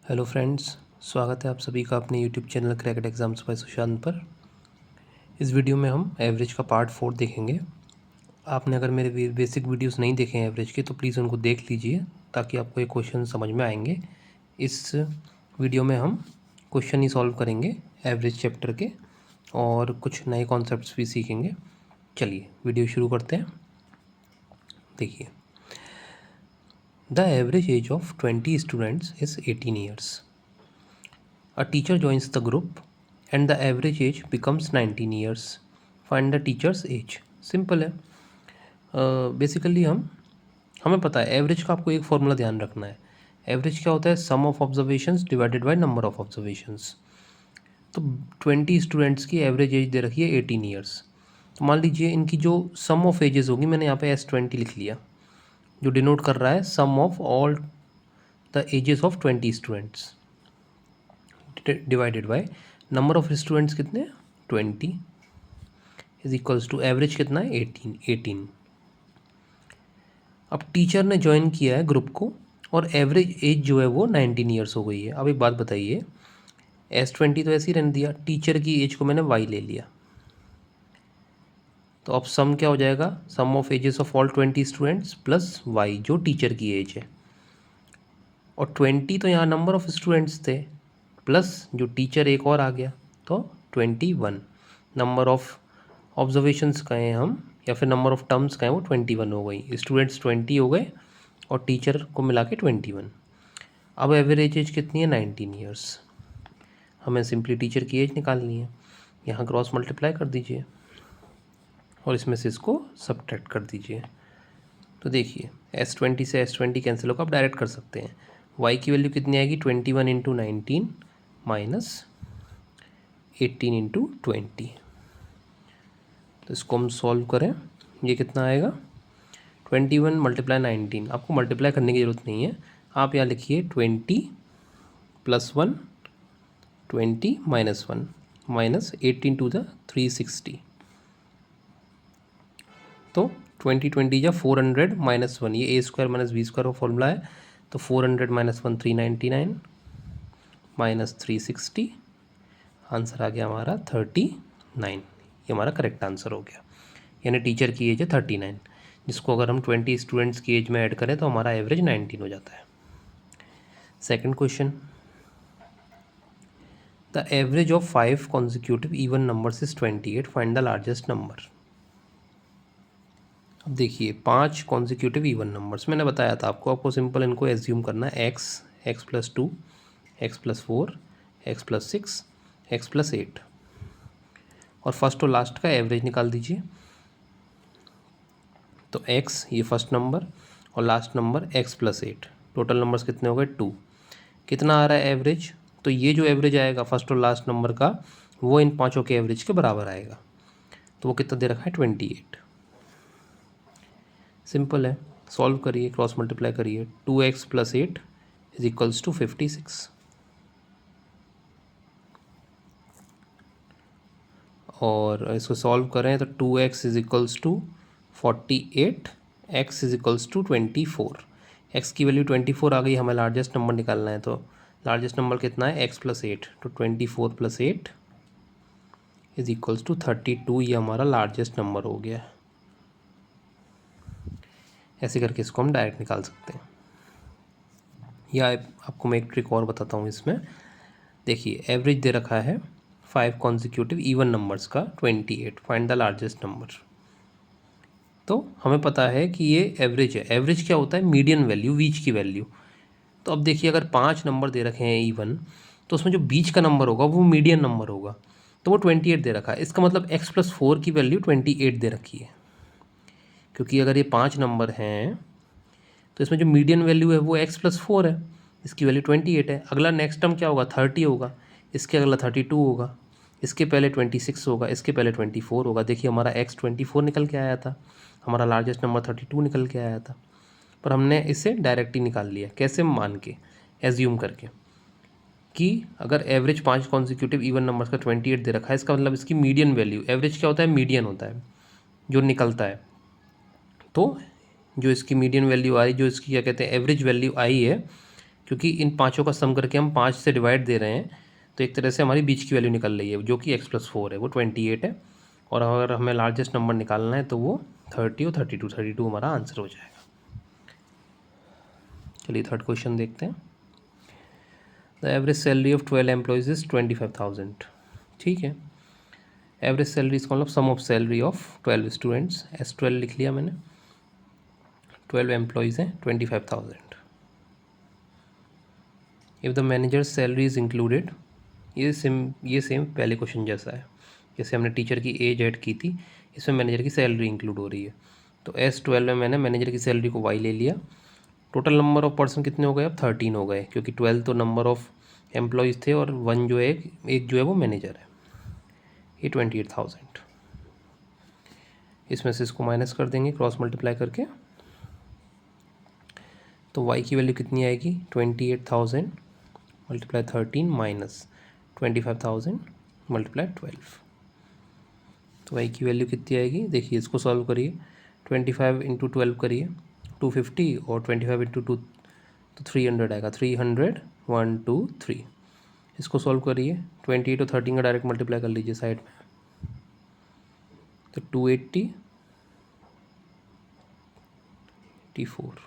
Hello friends, स्वागत है आप सभी का अपने YouTube channel Cracked Exams by Sushant पर। इस वीडियो में हम एवरेज का पार्ट 4 देखेंगे। आपने अगर मेरे बेसिक वीडियोस नहीं देखे हैं एवरेज के तो प्लीज़ उनको देख लीजिए ताकि आपको ये क्वेश्चन समझ में आएंगे। इस वीडियो में हम क्वेश्चन ही सॉल्व करेंगे एवरेज चैप्टर के और कुछ नए कॉन्सेप्ट्स भी सीखेंगे। चलिए वीडियो शुरू करते हैं। देखिए, the average age of 20 students is 18 years. A teacher joins the group and the average age becomes 19 years. Find the teacher's age. Simple है। बेसिकली हमें पता है एवरेज का आपको एक फॉर्मूला ध्यान रखना है। एवरेज क्या होता है? Sum of observations divided by number of observations. तो 20 स्टूडेंट्स की एवरेज एज दे रखी है 18 ईयर्स। तो मान लीजिए इनकी जो सम ऑफ एजेस होगी, मैंने यहाँ पे S20 लिख लिया, जो डिनोट कर रहा है sum of all the ages of 20 students divided by number of students कितने हैं? 20 इज इक्वल्स टू एवरेज कितना है? 18। अब टीचर ने ज्वाइन किया है ग्रुप को और एवरेज एज जो है वो 19 ईयर्स हो गई है। अब एक बात बताइए, S20 तो ऐसे ही रहने दिया, टीचर की एज को मैंने Y ले लिया, तो अब सम क्या हो जाएगा? Sum of ages of all 20 students plus Y जो टीचर की एज है, और 20 तो यहाँ नंबर ऑफ स्टूडेंट्स थे प्लस जो टीचर एक और आ गया तो 21। नंबर ऑफ ऑब्जर्वेशंस कहें हम या फिर नंबर ऑफ टर्म्स कहें वो 21 हो गई। स्टूडेंट्स 20 हो गए और टीचर को मिला के 21। अब एवरेज एज कितनी है? 19 ईयर्स। हमें सिंपली टीचर की एज निकालनी है। यहाँ क्रॉस मल्टीप्लाई कर दीजिए और इसमें से इसको सब्ट्रैक्ट कर दीजिए। तो देखिए S20 से S20 कैंसिल होगा, आप डायरेक्ट कर सकते हैं। Y की वैल्यू कितनी आएगी? 21 इंटू 19 माइनस 18 इंटू 20। तो इसको हम सॉल्व करें, ये कितना आएगा? 21 मल्टीप्लाई 19। आपको मल्टीप्लाई करने की ज़रूरत नहीं है, आप यहाँ लिखिए 20 plus 1 20 minus 1 minus 18 to the 360। तो 20 या 400 माइनस 1, ये A² माइनस B² का फॉर्मूला है। तो 400 माइनस 1 399 माइनस 360, आंसर आ गया हमारा 39। ये हमारा करेक्ट आंसर हो गया। यानी टीचर की एज है 39, जिसको अगर हम 20 स्टूडेंट्स की एज में ऐड करें तो हमारा एवरेज 19 हो जाता है। Second question, the average of 5 consecutive even numbers is 28, find the largest number. अब देखिए 5 कॉन्जिक्यूटिव इवन नंबर्स, मैंने बताया था आपको सिंपल इनको एज्यूम करना है। x plus 2, x plus 4, x plus 6, x plus 8, और फर्स्ट और लास्ट का एवरेज निकाल दीजिए। तो x ये फर्स्ट नंबर और last number x plus 8, total numbers कितने हो गए? 2। कितना आ रहा है एवरेज? तो ये जो एवरेज आएगा फर्स्ट और लास्ट नंबर का वो इन पाँचों के एवरेज के बराबर आएगा। तो वो कितना दे रखा है? 28। सिंपल है, सॉल्व करिए, क्रॉस मल्टीप्लाई करिए। 2x plus 8 is equals to 56, और इसको सॉल्व करें तो 2x is equals to 48, x is equals to 24। x की वैल्यू 24 आ गई, हमें लार्जेस्ट नंबर निकालना है। तो लार्जेस्ट नंबर कितना है? x प्लस 8, तो 24 प्लस 8 इज इक्वल्स टू 32। ये हमारा लार्जेस्ट नंबर हो गया। ऐसे करके इसको हम डायरेक्ट निकाल सकते हैं। या आपको मैं एक ट्रिक और बताता हूँ इसमें। देखिए एवरेज दे रखा है 5 कॉन्जिक्यूटिव इवन नंबर्स का 28, फाइंड द लार्जेस्ट नंबर। तो हमें पता है कि ये एवरेज है। एवरेज क्या होता है? मीडियन वैल्यू, बीच की वैल्यू। तो अब देखिए अगर 5 नंबर दे रखे हैं इवन, तो उसमें जो बीच का नंबर होगा वो मीडियन नंबर होगा, तो वो 28 दे रखा है। इसका मतलब x प्लस 4 की वैल्यू 28 दे रखी है, क्योंकि अगर ये 5 नंबर हैं तो इसमें जो मीडियन वैल्यू है वो x प्लस 4 है, इसकी वैल्यू 28 है। अगला नेक्स्ट टर्म क्या होगा? 30 होगा, इसके अगला 32 होगा, इसके पहले 26 होगा, इसके पहले 24 होगा। देखिए हमारा x 24 निकल के आया था, हमारा लार्जेस्ट नंबर 32 निकल के आया था, पर हमने इसे डायरेक्ट ही निकाल लिया। कैसे? मान के, एज्यूम करके कि अगर एवरेज 5 कॉन्जिक्यूटिव इवन नंबर्स का 28 दे रखा है, इसका मतलब इसकी मीडियन वैल्यू, एवरेज क्या होता है? मीडियन होता है जो निकलता है। तो जो इसकी मीडियन वैल्यू आई, जो इसकी क्या कहते हैं एवरेज वैल्यू आई है, क्योंकि इन पाँचों का सम करके हम 5 से डिवाइड दे रहे हैं, तो एक तरह से हमारी बीच की वैल्यू निकल रही है जो कि x+4 है, वो 28 है। और अगर हमें लार्जेस्ट नंबर निकालना है तो वो 30 और 32 हमारा आंसर हो जाएगा। चलिए थर्ड क्वेश्चन देखते हैं। The average salary of 12 employees is 25,000। ठीक है, एवरेज सैलरी इसका मतलब sum of salary of 12 students, S12 लिख लिया मैंने। 12 एम्प्लॉयज़ हैं, 25,000। If the managers salary is included, ये सेम पहले क्वेश्चन जैसा है, जैसे हमने टीचर की एज ऐड की थी, इसमें मैनेजर की सैलरी इंक्लूड हो रही है। तो S12 में मैंने मैनेजर की सैलरी को Y ले लिया। टोटल नंबर ऑफ पर्सन कितने हो गए? अब 13 हो गए, क्योंकि 12 तो नंबर ऑफ एम्प्लॉयज़ थे और 1 जो है एक जो है वो मैनेजर है। ये 28,000। इसमें से इसको माइनस कर देंगे क्रॉस मल्टीप्लाई करके, तो y की वैल्यू कितनी आएगी? 28,000 मल्टीप्लाई 13 माइनस 25,000 मल्टीप्लाई 12। तो y की वैल्यू कितनी आएगी? देखिए इसको सॉल्व करिए, 25 इंटू 12 करिए 250, और 25 इंटू 2 तो 300 आएगा। 300 1 2 3। इसको सॉल्व करिए, 28 और 13 का डायरेक्ट मल्टीप्लाई कर लीजिए साइड में, तो 280 84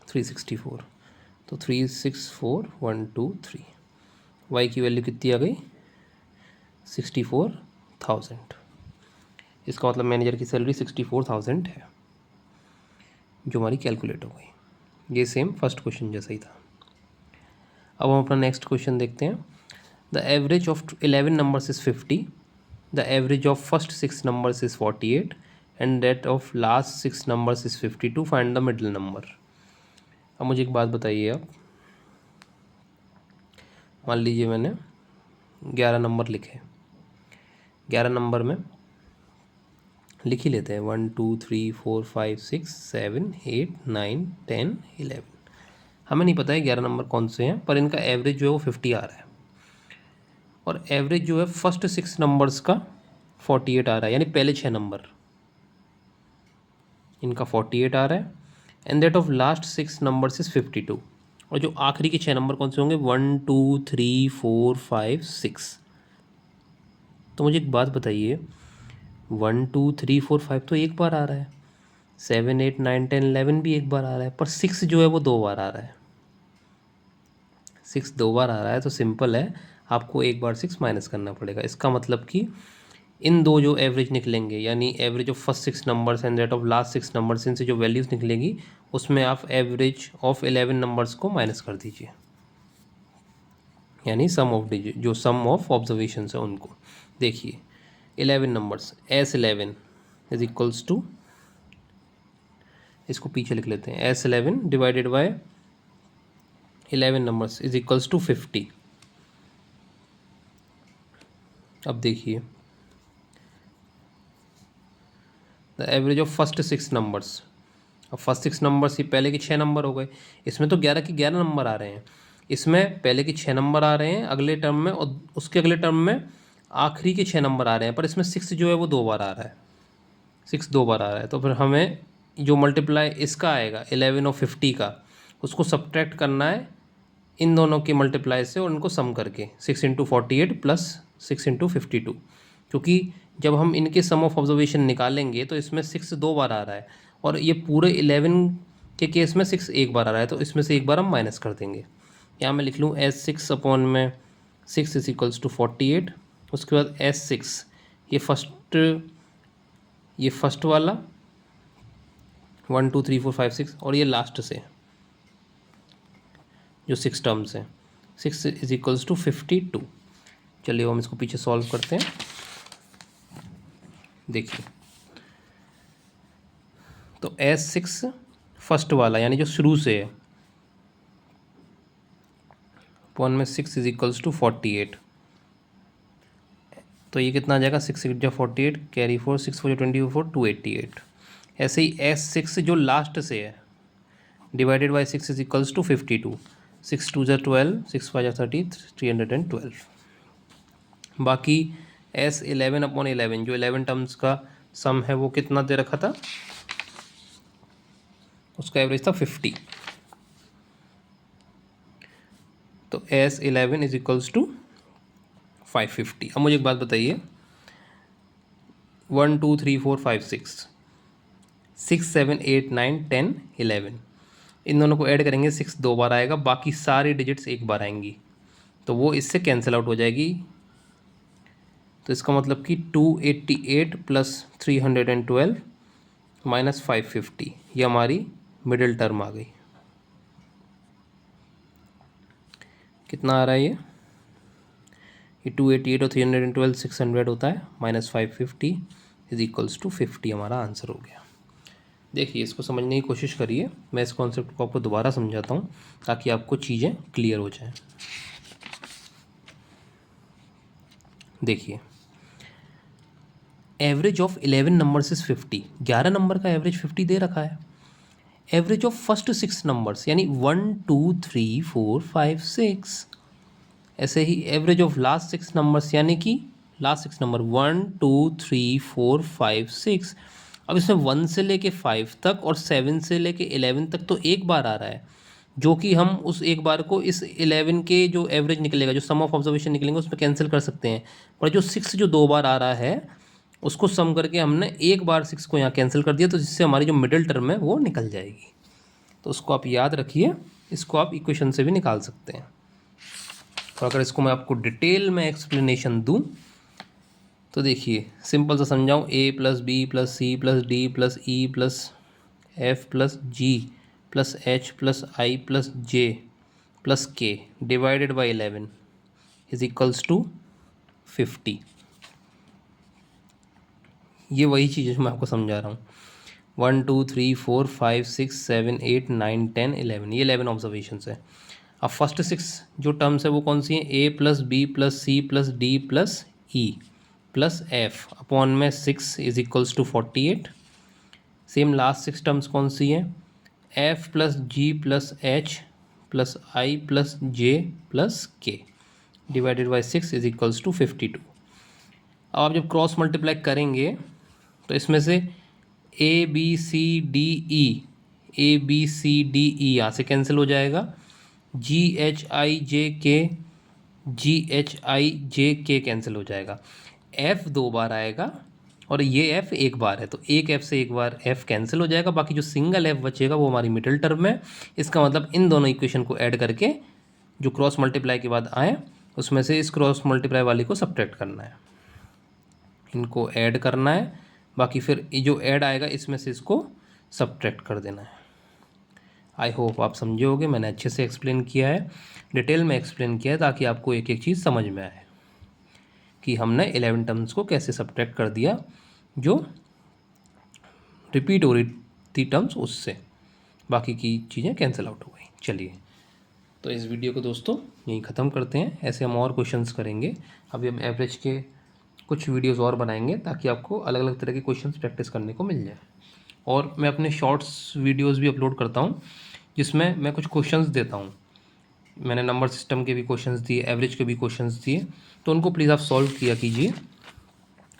364, तो 364 1 2 3। y की वैल्यू कितनी आ गई? 64,000। इसका मतलब मैनेजर की सैलरी 64,000 है, जो हमारी कैलकुलेट हो गई। ये सेम फर्स्ट क्वेश्चन जैसा ही था। अब हम अपना नेक्स्ट क्वेश्चन देखते हैं। The average of 11 numbers is 50, the average of first 6 numbers is 48 and that of last 6 numbers is 52, find the middle number. अब मुझे एक बात बताइए, आप मान लीजिए मैंने 11 नंबर लिखे, 11 नंबर में लिख ही लेते हैं 1 2 3 4 5 6 7 8 9 10 11। हमें नहीं पता है 11 नंबर कौन से हैं, पर इनका एवरेज जो है वो 50 आ रहा है, और एवरेज जो है फर्स्ट 6 नंबर्स का 48 आ रहा है, यानी पहले 6 नंबर इनका 48 आ रहा है, and that of last 6 numbers is 52। और जो आखिरी के 6 नंबर कौन से होंगे? 1 2 3 4 5 6। तो मुझे एक बात बताइए, 1 2 3 4 5 तो एक बार आ रहा है, 7 8 9 10 11 भी एक बार आ रहा है, पर 6 जो है वो 2 बार आ रहा है। 6 2 बार आ रहा है, तो सिंपल है, आपको एक बार 6 माइनस करना पड़ेगा। इसका मतलब कि इन दो जो एवरेज निकलेंगे, यानी average of first 6 numbers and rate of last 6 numbers, इनसे जो वैल्यूज़ निकलेगी उसमें आप एवरेज ऑफ 11 नंबर्स को माइनस कर दीजिए, यानी सम ऑफ डिजिट, जो सम ऑफ ऑब्जर्वेशन है उनको। देखिए 11 numbers, S11 is equals to, इसको पीछे लिख लेते हैं, S11 divided by 11 numbers is equals to 50। अब देखिए the average of first 6 numbers, अब फर्स्ट 6 नंबर्स ही पहले के 6 नंबर हो गए, इसमें तो 11 के 11 नंबर आ रहे हैं, इसमें पहले के 6 नंबर आ रहे हैं अगले टर्म में, और उसके अगले टर्म में आखिरी के 6 नंबर आ रहे हैं, पर इसमें 6 जो है वो 2 बार आ रहा है, 6 2 बार आ रहा है। तो फिर हमें जो मल्टीप्लाई इसका आएगा 11 और 50 का, उसको सब्ट्रैक्ट करना है इन दोनों के मल्टीप्लाई से, और उनको सम करके 6 इंटू 48 प्लस 6 इंटू 52, क्योंकि जब हम इनके सम ऑफ ऑब्जर्वेशन निकालेंगे तो इसमें 6 2 बार आ रहा है, और ये पूरे 11 के केस में 6 एक बार आ रहा है, तो इसमें से एक बार हम माइनस कर देंगे। यहाँ मैं लिख लूँ S6 अपॉन में 6 इज इक्वल्स टू 48। उसके बाद S6 ये फर्स्ट वाला 1 2 3 4 5 6, और ये लास्ट से जो 6 टर्म्स हैं, 6 इज इक्वल्स टू 52। चलिए हम इसको पीछे सॉल्व करते हैं। देखिए तो S6 फर्स्ट वाला, यानी जो शुरू से है, अपॉन में 6 इज इक्वल्स टू 48, तो ये कितना आ जाएगा? 6 8 48, कैरी 4 6 4 24 288। ऐसे ही S6 जो लास्ट से है divided by 6 is equals to 52, 6 2 12, 6 5 30, 312। बाकी S11 अपॉन 11 जो 11 टर्म्स का सम है वो कितना दे रखा था? उसका एवरेज था 50। तो S11 इज इक्वल्स टू 550। अब मुझे एक बात बताइए, 1 2 3 4 5 6 6 7 8 9 10 11, इन दोनों को ऐड करेंगे 6 2 बार आएगा, बाकी सारी डिजिट्स एक बार आएंगी, तो वो इससे कैंसिल आउट हो जाएगी। तो इसका मतलब कि 288 प्लस 312 माइनस 550, ये हमारी मिडिल टर्म आ गई। कितना आ रहा है ये 288 और 312 600 होता है, माइनस 550 इज इक्वल्स टू 50 हमारा आंसर हो गया। देखिए इसको समझने की कोशिश करिए, मैं इस कॉन्सेप्ट को आपको दोबारा समझाता हूँ ताकि आपको चीज़ें क्लियर हो जाएं। देखिए average of 11 numbers is 50, 11 number का एवरेज 50 दे रखा है। एवरेज ऑफ फर्स्ट 6 नंबर्स यानी 1 2 3 4 5 6, ऐसे ही एवरेज ऑफ लास्ट 6 नंबर्स यानी कि लास्ट 6 नंबर 1 2 3 4 5 6। अब इसमें 1 से लेके 5 तक और 7 से लेके 11 तक तो एक बार आ रहा है, जो कि हम उस एक बार को इस 11 के जो एवरेज निकलेगा, जो सम ऑफ ऑब्जर्वेशन निकलेंगे उसमें कैंसिल कर सकते हैं। पर जो 6 जो 2 बार आ रहा है उसको सम करके हमने एक बार 6 को यहाँ कैंसिल कर दिया, तो जिससे हमारी जो मिडिल टर्म है वो निकल जाएगी। तो उसको आप याद रखिए, इसको आप इक्वेशन से भी निकाल सकते हैं। और अगर इसको मैं आपको डिटेल में एक्सप्लेनेशन दूं तो देखिए सिंपल सा समझाऊँ, a plus B plus C plus D plus E plus F plus G plus H plus I plus J plus K divided by 11 is equals to 50। ये वही चीज़ है जो मैं आपको समझा रहा हूँ। 1 2 3 4 5 6 7 8 9 10 11, ये 11 ऑब्जर्वेशंस है। अब फर्स्ट 6 जो टर्म्स है वो कौन सी हैं, a plus B plus C plus D plus E plus F upon में 6 is equals to 48। Same last 6 terms कौन सी हैं, F plus G plus H plus I plus J plus K divided by 6 is equals to 52। अब आप जब cross multiply करेंगे तो इसमें से A B C D E यहाँ से कैंसिल हो जाएगा, जी एच आई जे के कैंसिल हो जाएगा, एफ 2 बार आएगा और ये एफ एक बार है, तो एक एफ से एक बार एफ कैंसिल हो जाएगा, बाकी जो सिंगल एफ बचेगा वो हमारी मिडिल टर्म है। इसका मतलब इन दोनों इक्वेशन को ऐड करके जो क्रॉस मल्टीप्लाई के बाद आए उसमें से इस क्रॉस मल्टीप्लाई वाली को सब्ट्रैक्ट करना है, इनको ऐड करना है, बाकी फिर जो ऐड आएगा इसमें से इसको सब्ट्रैक्ट कर देना है। आई होप आप समझे होगे, मैंने अच्छे से एक्सप्लेन किया है, डिटेल में एक्सप्लेन किया है ताकि आपको एक एक चीज़ समझ में आए कि हमने 11 टर्म्स को कैसे सब्ट्रैक्ट कर दिया, जो रिपीट हो रही थी टर्म्स उससे बाकी की चीज़ें कैंसिल आउट हो गई। चलिए तो इस वीडियो को दोस्तों यहीं ख़त्म करते हैं, ऐसे हम और क्वेश्चंस करेंगे। अभी हम एवरेज के कुछ वीडियोस और बनाएंगे ताकि आपको अलग अलग तरह के क्वेश्चंस प्रैक्टिस करने को मिल जाए। और मैं अपने शॉर्ट्स वीडियोस भी अपलोड करता हूँ जिसमें मैं कुछ क्वेश्चंस देता हूँ। मैंने नंबर सिस्टम के भी क्वेश्चंस दिए, एवरेज के भी क्वेश्चंस दिए, तो उनको प्लीज़ आप सॉल्व किया कीजिए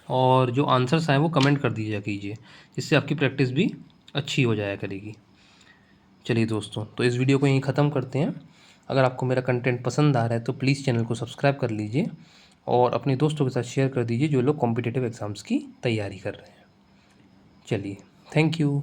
और जो आंसर्स आए वो कमेंट कर दीजिए कीजिए, जिससे आपकी प्रैक्टिस भी अच्छी हो जाया करेगी। चलिए दोस्तों, तो इस वीडियो को यहीं ख़त्म करते हैं। अगर आपको मेरा कंटेंट पसंद आ रहा है तो प्लीज़ चैनल को सब्सक्राइब कर लीजिए और अपने दोस्तों के साथ शेयर कर दीजिए जो लोग कॉम्पिटिटिव एग्ज़ाम्स की तैयारी कर रहे हैं। चलिए, थैंक यू।